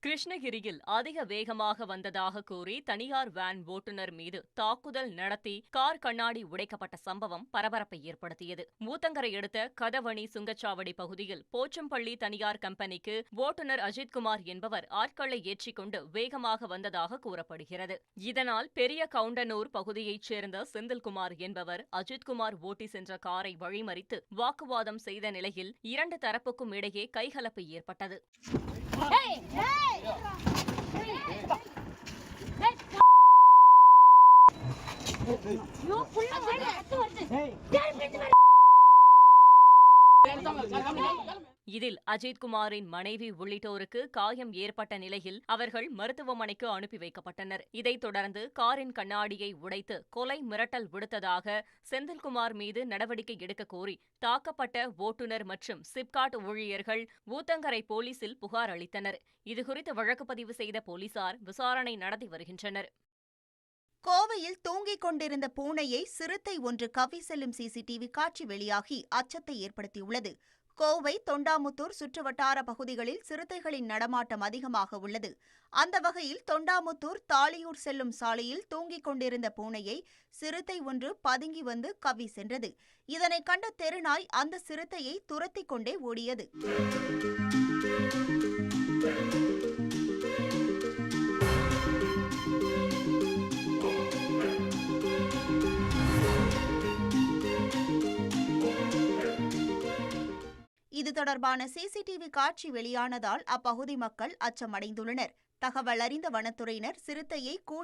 கிருஷ்ணகிரியில் அதிக வேகமாக வந்ததாக கூறி தனியார் வேன் ஓட்டுநர் மீது தாக்குதல் நடத்தி கார் கண்ணாடி உடைக்கப்பட்ட சம்பவம் பரபரப்பை ஏற்படுத்தியது. ஊத்தங்கரை அடுத்த கதவணி சுங்கச்சாவடி பகுதியில் போச்சம்பள்ளி தனியார் கம்பெனிக்கு ஓட்டுநர் அஜித்குமார் என்பவர் ஆட்களை ஏற்றிக்கொண்டு வேகமாக வந்ததாக கூறப்படுகிறது. இதனால் பெரிய கவுண்டனூர் பகுதியைச் சேர்ந்த செந்தில்குமார் என்பவர் அஜித்குமார் ஓட்டி சென்ற காரை வழிமறித்து வாக்குவாதம் செய்த நிலையில் இரண்டு தரப்புக்கும் இடையே கைகலப்பு ஏற்பட்டது. இதில் அஜித்குமாரின் மனைவி உள்ளிட்டோருக்கு காயம் ஏற்பட்ட நிலையில் அவர்கள் மருத்துவமனைக்கு அனுப்பி வைக்கப்பட்டனர். இதைத் தொடர்ந்து காரின் கண்ணாடியை உடைத்து கொலை மிரட்டல் விடுத்ததாக செந்தில்குமார் மீது நடவடிக்கை எடுக்க கோரி தாக்கப்பட்ட ஓட்டுநர் மற்றும் சிப்காட் ஊழியர்கள் ஊத்தங்கரை போலீசில் புகார் அளித்தனர். இதுகுறித்து வழக்கு பதிவு செய்த போலீசார் விசாரணை நடத்தி வருகின்றனர். கோவையில் தூங்கிக் கொண்டிருந்த பூனையை சிறுத்தை ஒன்று கவ்வி செல்லும் சிசிடிவி காட்சி வெளியாகி அச்சத்தை ஏற்படுத்தியுள்ளது. கோவை தொண்டாமுத்தூர் சுற்றுவட்டார பகுதிகளில் சிறுத்தைகளின் நடமாட்டம் அதிகமாக உள்ளது. அந்த வகையில் தொண்டாமுத்தூர் தாளியூர் செல்லும் சாலையில் தூங்கிக் கொண்டிருந்த பூனையை சிறுத்தை ஒன்று பதுங்கி வந்து கவ்வி சென்றது. இதனை கண்ட தெருநாய் அந்த சிறுத்தையை துரத்திக் கொண்டே ஓடியது. இது தொடர்பான சிசிடிவி காட்சி வெளியானதால் அப்பகுதி மக்கள் அச்சமடைந்துள்ளனர். தகவல் அறிந்த வனத்துறையினர் சிறுத்தையை கூண்டு